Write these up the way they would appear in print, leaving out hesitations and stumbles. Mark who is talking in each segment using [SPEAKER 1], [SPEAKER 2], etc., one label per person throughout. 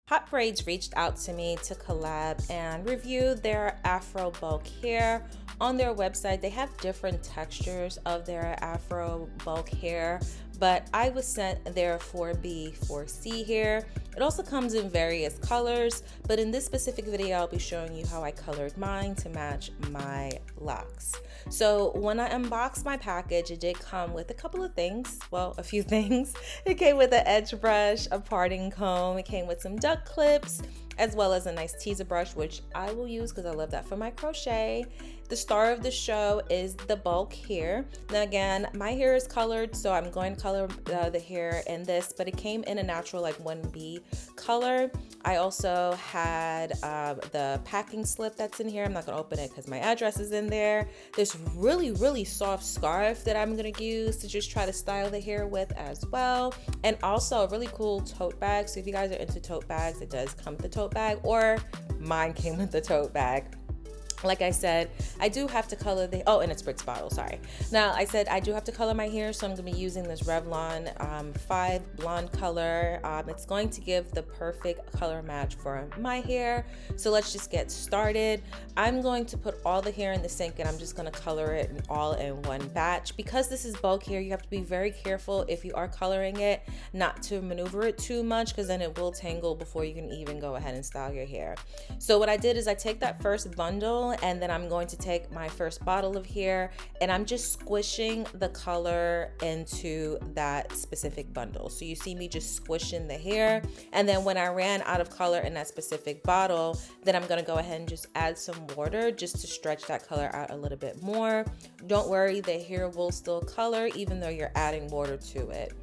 [SPEAKER 1] HotBraids reached out to me to collab and review their Afro bulk hair. On their website, they have different textures of their Afro bulk hair, but I was sent their 4B, 4C hair. It also comes in various colors, but in this specific video, I'll be showing you how I colored mine to match my locks. So when I unboxed my package, it did come with a couple of things. Well, a few things. It came with an edge brush, a parting comb. It came with some duck clips, as well as a nice teaser brush, which I will use because I love that for my crochet. The star of the show is the bulk hair. Now again, my hair is colored, so I'm going to color the hair in this, but it came in a natural like 1B color. I also had the packing slip that's in here. I'm not gonna open it because my address is in there. This really soft scarf that I'm gonna use to just try to style the hair with as well. And also a really cool tote bag. So if you guys are into tote bags, it does come with the tote bag, or mine came with the tote bag. Like I said, I do have to color the, oh, and it's Spritz bottle, sorry. Now, I said I do have to color my hair, so I'm gonna be using this Revlon 5 blonde color. It's going to give the perfect color match for my hair. So let's just get started. I'm going to put all the hair in the sink and I'm just gonna color it all in one batch. Because this is bulk hair, you have to be very careful if you are coloring it, not to maneuver it too much, because then it will tangle before you can even go ahead and style your hair. So what I did is I take that first bundle, and then I'm going to take my first bottle of hair and I'm just squishing the color into that specific bundle. So you see me just squishing the hair, and then when I ran out of color in that specific bottle, then I'm gonna go ahead and just add some water just to stretch that color out a little bit more. Don't worry, the hair will still color even though you're adding water to it.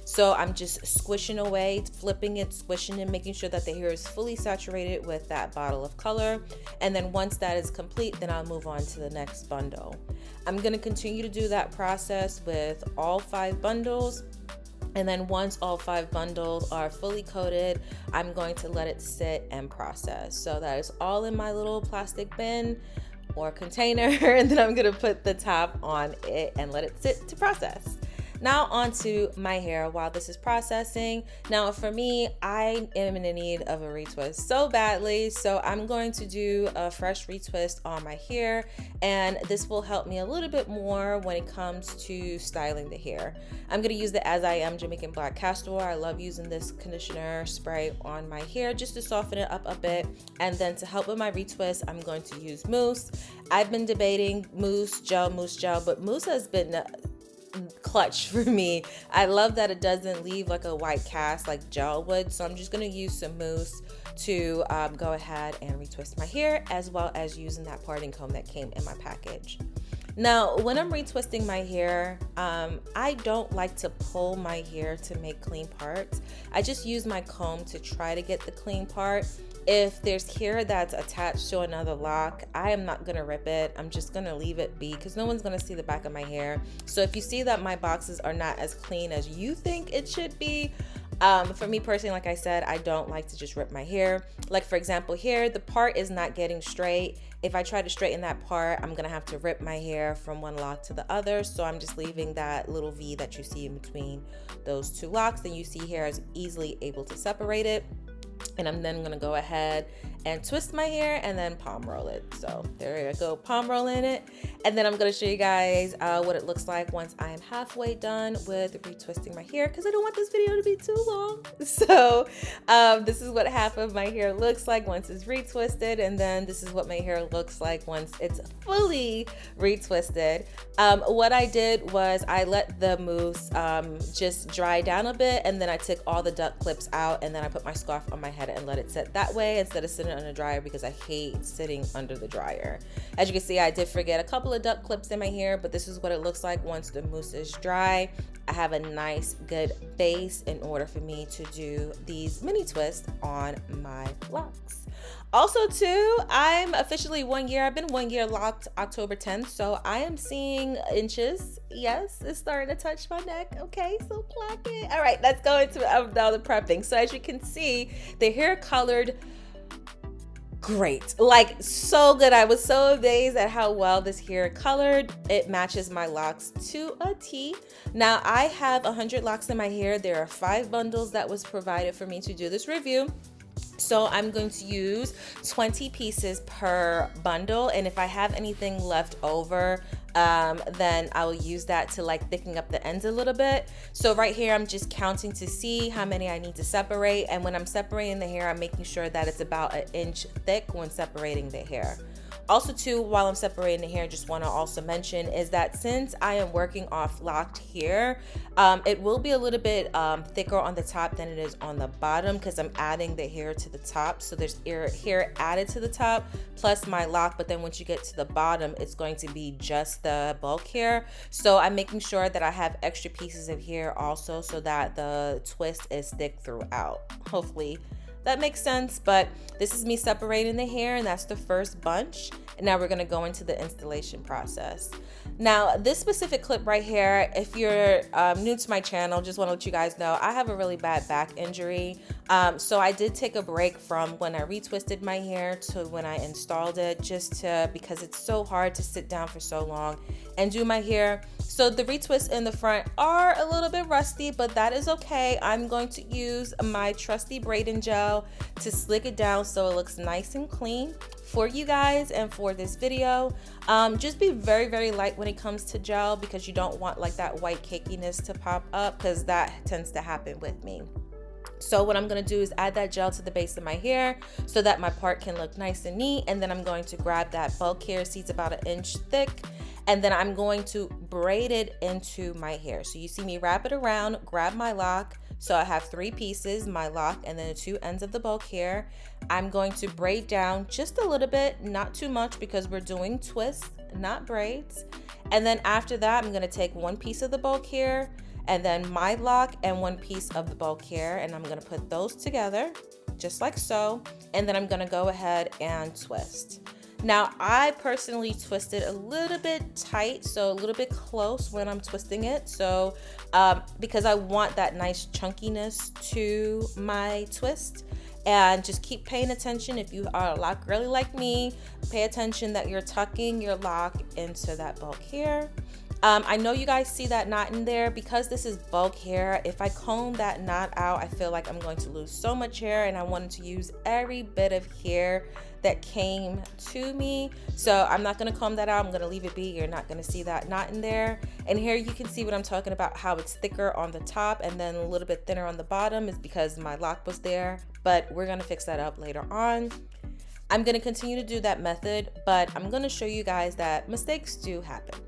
[SPEAKER 1] So I'm just squishing away, flipping it, squishing it, making sure that the hair is fully saturated with that bottle of color. And then once that is complete, then I'll move on to the next bundle. I'm gonna continue to do that process with all 5 bundles. And then once all 5 bundles are fully coated, I'm going to let it sit and process. So that is all in my little plastic bin or container, and then I'm gonna put the top on it and let it sit to process. Now onto my hair while this is processing. Now for me, I am in need of a retwist so badly, so I'm going to do a fresh retwist on my hair, and this will help me a little bit more when it comes to styling the hair. I'm going to use the As I Am Jamaican Black Castor Oil. I love using this conditioner spray on my hair just to soften it up a bit, and then to help with my retwist, I'm going to use mousse. I've been debating mousse gel, but mousse has been clutch for me. I love that it doesn't leave like a white cast like gel would, so I'm just going to use some mousse to go ahead and retwist my hair, as well as using that parting comb that came in my package. Now when I'm retwisting my hair, I don't like to pull my hair to make clean parts. I just use my comb to try to get the clean part. If there's hair that's attached to another lock, I am not gonna rip it. I'm just gonna leave it be because no one's gonna see the back of my hair. So if you see that my boxes are not as clean as you think it should be, for me personally, like I said, I don't like to just rip my hair. Like for example here, the part is not getting straight. If I try to straighten that part, I'm gonna have to rip my hair from one lock to the other. So I'm just leaving that little V that you see in between those 2 locks. Then you see hair is easily able to separate it. And I'm then gonna go ahead and twist my hair and then palm roll it. So there I go, palm rolling it. And then I'm gonna show you guys what it looks like once I am halfway done with retwisting my hair, because I don't want this video to be too long. So this is what half of my hair looks like once it's retwisted, and then this is what my hair looks like once it's fully retwisted. What I did was I let the mousse just dry down a bit, and then I took all the duck clips out, and then I put my scarf on my head and let it sit that way instead of sitting on a dryer, because I hate sitting under the dryer. As you can see, I did forget a couple of duck clips in my hair, but this is what it looks like once the mousse is dry. I have a nice good base in order for me to do these mini twists on my locks. Also too, I'm officially 1 year. I've been 1 year locked October 10th, so I am seeing inches. Yes, it's starting to touch my neck. Okay, so pluck it. All right, let's go into the prepping. So as you can see, the hair colored great, like so good. I was so amazed at how well this hair colored. It matches my locks to a T. Now I have 100 locks in my hair. There are 5 bundles that was provided for me to do this review. So I'm going to use 20 pieces per bundle, and if I have anything left over, then I will use that to like thicken up the ends a little bit. So right here, I'm just counting to see how many I need to separate, and when I'm separating the hair, I'm making sure that it's about 1 inch thick when separating the hair. Also too, while I'm separating the hair, just want to also mention is that since I am working off locked hair, it will be a little bit thicker on the top than it is on the bottom because I'm adding the hair to the top. So there's hair added to the top plus my lock, but then once you get to the bottom, it's going to be just the bulk hair. So I'm making sure that I have extra pieces of hair also so that the twist is thick throughout. Hopefully that makes sense, but this is me separating the hair, and that's the first bunch. And now we're gonna go into the installation process. Now, this specific clip right here, if you're new to my channel, just wanna let you guys know, I have a really bad back injury. So I did take a break from when I retwisted my hair to when I installed it, because it's so hard to sit down for so long and do my hair. So the retwists in the front are a little bit rusty, but that is okay. I'm going to use my trusty braiding gel to slick it down so it looks nice and clean for you guys and for this video. Just be very, very light when it comes to gel because you don't want like that white cakiness to pop up because that tends to happen with me. So what I'm going to do is add that gel to the base of my hair so that my part can look nice and neat, and then I'm going to grab that bulk hair, see it's about 1 inch thick, and then I'm going to braid it into my hair. So you see me wrap it around, grab my lock. So I have 3 pieces, my lock and then the 2 ends of the bulk hair. I'm going to braid down just a little bit, not too much because we're doing twists, not braids. And then after that, I'm going to take 1 piece of the bulk hair and then my lock and 1 piece of the bulk hair, and I'm going to put those together just like so, and then I'm going to go ahead and twist. Now I personally twist it a little bit tight, so a little bit close when I'm twisting it, so because I want that nice chunkiness to my twist. And just keep paying attention. If you are a lock girly like me, pay attention that you're tucking your lock into that bulk hair. I know you guys see that knot in there. Because this is bulk hair, if I comb that knot out, I feel like I'm going to lose so much hair, and I wanted to use every bit of hair that came to me. So I'm not going to comb that out. I'm going to leave it be. You're not going to see that knot in there. And here you can see what I'm talking about, how it's thicker on the top and then a little bit thinner on the bottom is because my lock was there, but we're going to fix that up later on. I'm going to continue to do that method, but I'm going to show you guys that mistakes do happen.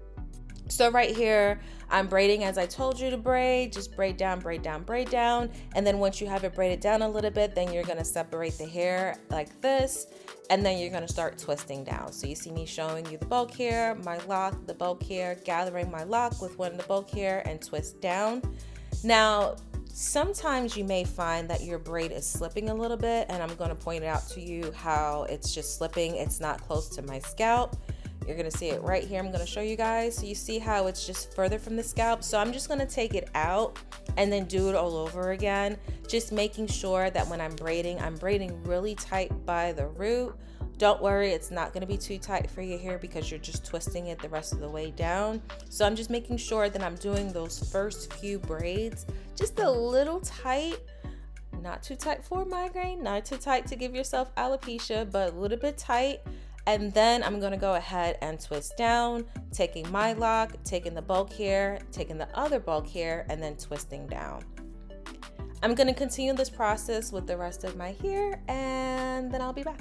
[SPEAKER 1] So right here, I'm braiding as I told you to braid. Just braid down, braid down, braid down. And then once you have it braided down a little bit, then you're gonna separate the hair like this, and then you're gonna start twisting down. So you see me showing you the bulk hair, my lock, the bulk hair, gathering my lock with one of the bulk hair and twist down. Now, sometimes you may find that your braid is slipping a little bit, and I'm gonna point out to you how it's just slipping. It's not close to my scalp. You're gonna see it right here. I'm gonna show you guys. So you see how it's just further from the scalp. So I'm just gonna take it out and then do it all over again. Just making sure that when I'm braiding really tight by the root. Don't worry, it's not gonna be too tight for your hair because you're just twisting it the rest of the way down. So I'm just making sure that I'm doing those first few braids just a little tight. Not too tight for migraine, not too tight to give yourself alopecia, but a little bit tight. And then I'm gonna go ahead and twist down, taking my lock, taking the bulk hair, taking the other bulk hair, and then twisting down. I'm gonna continue this process with the rest of my hair, and then I'll be back.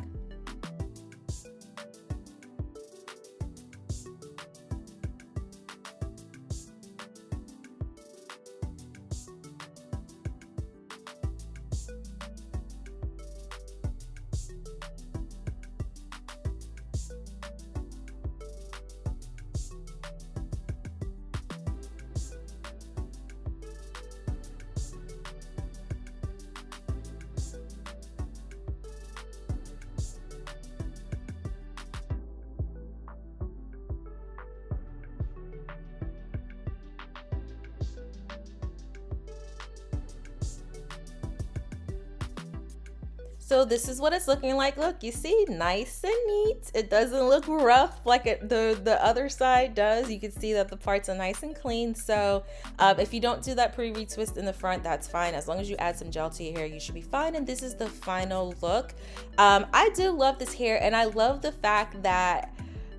[SPEAKER 1] So this is what it's looking like. Look, you see, nice and neat. It doesn't look rough like the other side does. You can see that the parts are nice and clean. So if you don't do that pre-retwist in the front, that's fine. As long as you add some gel to your hair, you should be fine. And this is the final look. I do love this hair, and I love the fact that,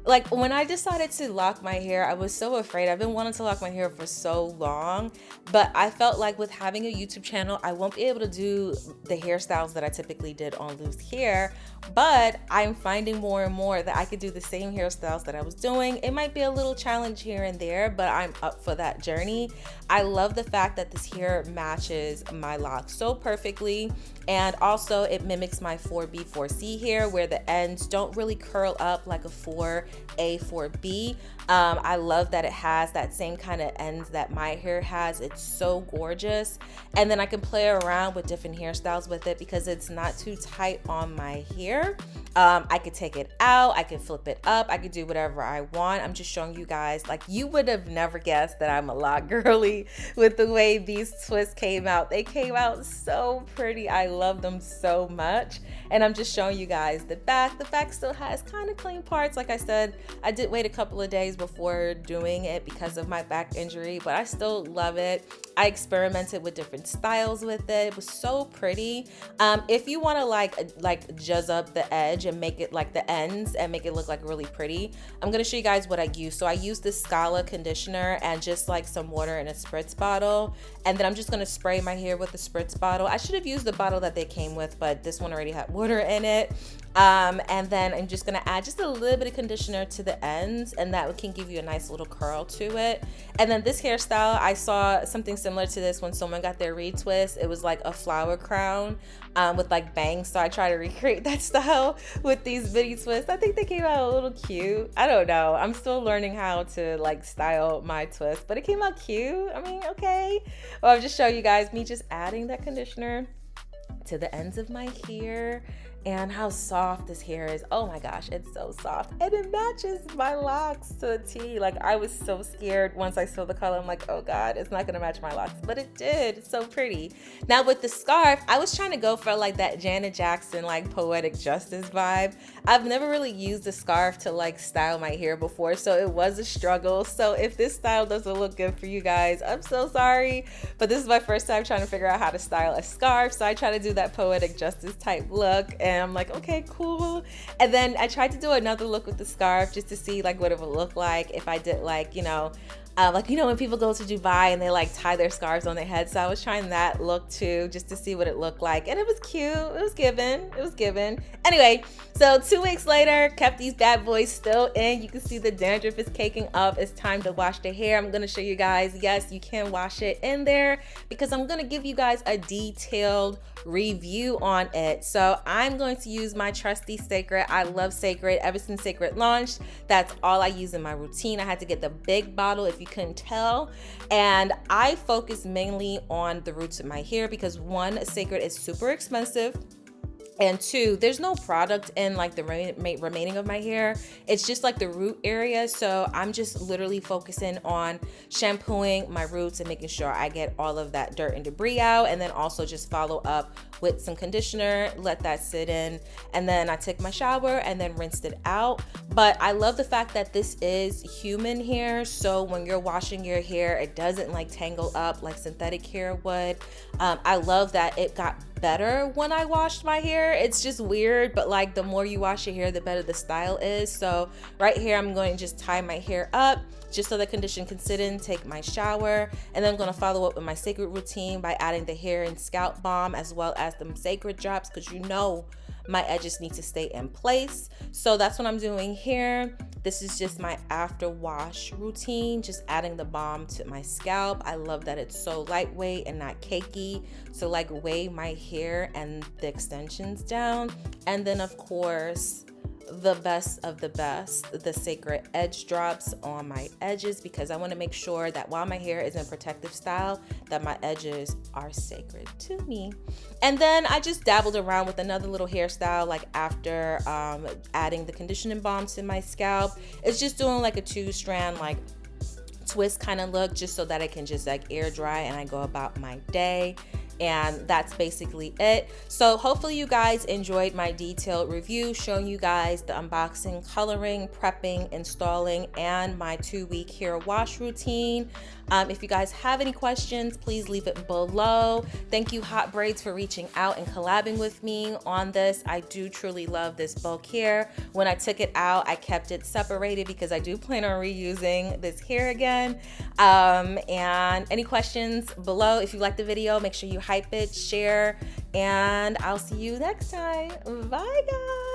[SPEAKER 1] like, when I decided to lock my hair, I was so afraid. I've been wanting to lock my hair for so long, but I felt like with having a YouTube channel, I won't be able to do the hairstyles that I typically did on loose hair, but I'm finding more and more that I could do the same hairstyles that I was doing. It might be a little challenge here and there, but I'm up for that journey. I love the fact that this hair matches my locks so perfectly, and also it mimics my 4B, 4C hair, where the ends don't really curl up like a 4A, 4B. I love that it has that same kind of ends that my hair has. It's so gorgeous. And then I can play around with different hairstyles with it because it's not too tight on my hair. I could take it out, I could flip it up, I could do whatever I want. I'm just showing you guys, like, you would have never guessed that I'm a lock girly with the way these twists came out. They came out so pretty. I love them so much. And I'm just showing you guys the back. The back still has kind of clean parts. Like I said, I did wait a couple of days before doing it because of my back injury, but I still love it. I experimented with different styles with it. It was so pretty. If you want to like jazz up the edge and make it like the ends and make it look like really pretty, I'm going to show you guys what I use. So I use this Scala conditioner and just like some water in a spritz bottle, and then I'm just going to spray my hair with the spritz bottle. I should have used the bottle that they came with, but this one already had water in it. And then I'm just gonna add just a little bit of conditioner to the ends, and that can give you a nice little curl to it. And then this hairstyle, I saw something similar to this when someone got their retwist. It was like a flower crown with like bangs, so I try to recreate that style with these bitty twists. I think they came out a little cute. I don't know, I'm still learning how to like style my twist, but it came out cute. I mean, okay. Well, I'll just show you guys me just adding that conditioner to the ends of my hair, and how soft this hair is. Oh my gosh, it's so soft, and it matches my locks to a T. Like, I was so scared once I saw the color. I'm like, oh god, it's not gonna match my locks, but it did. It's so pretty. Now with the scarf, I was trying to go for like that Janet Jackson like poetic justice vibe. I've never really used a scarf to like style my hair before, so it was a struggle. So if this style doesn't look good for you guys, I'm so sorry, but this is my first time trying to figure out how to style a scarf. So I try to do that poetic justice type look, and I'm like, okay, cool. And then I tried to do another look with the scarf just to see like what it would look like if I did like, when people go to Dubai and they like tie their scarves on their head. So I was trying that look too, just to see what it looked like. And it was cute. It was given. Anyway, so 2 weeks later, kept these bad boys still in. You can see the dandruff is caking up. It's time to wash the hair. I'm going to show you guys, yes, you can wash it in there, because I'm going to give you guys a detailed review on it. So I'm going to use my trusty Sacred. I love Sacred. Ever since Sacred launched, that's all I use in my routine. I had to get the big bottle if you couldn't tell, and I focus mainly on the roots of my hair because one, Sacred is super expensive, and two, there's no product in like the remaining of my hair. It's just like the root area. So I'm just literally focusing on shampooing my roots and making sure I get all of that dirt and debris out. And then also just follow up with some conditioner, let that sit in. And then I took my shower and then rinsed it out. But I love the fact that this is human hair. So when you're washing your hair, it doesn't like tangle up like synthetic hair would. I love that it got better when I washed my hair. It's just weird, but like the more you wash your hair, the better the style is. So right here, I'm going to just tie my hair up just so the condition can sit in, take my shower, and then I'm going to follow up with my Sacred routine by adding the hair and scalp balm as well as the Sacred drops, because you know my edges need to stay in place. So that's what I'm doing here. This is just my after wash routine, just adding the balm to my scalp. I love that it's so lightweight and not cakey, so like weigh my hair and the extensions down. And then of course, the best of the best, the Sacred edge drops on my edges, because I want to make sure that while my hair is in protective style, that my edges are sacred to me. And then I just dabbled around with another little hairstyle, like after adding the conditioning balm to my scalp. It's just doing like a 2-strand like twist kind of look, just so that I can just like air dry and I go about my day. and that's basically it. So hopefully you guys enjoyed my detailed review showing you guys the unboxing, coloring, prepping, installing, and my 2-week hair wash routine. If you guys have any questions, please leave it below. Thank you, HotBraids, for reaching out and collabing with me on this. I do truly love this bulk hair. When I took it out, I kept it separated because I do plan on reusing this hair again. And any questions below. If you like the video, make sure you hype it, share, and I'll see you next time. Bye, guys.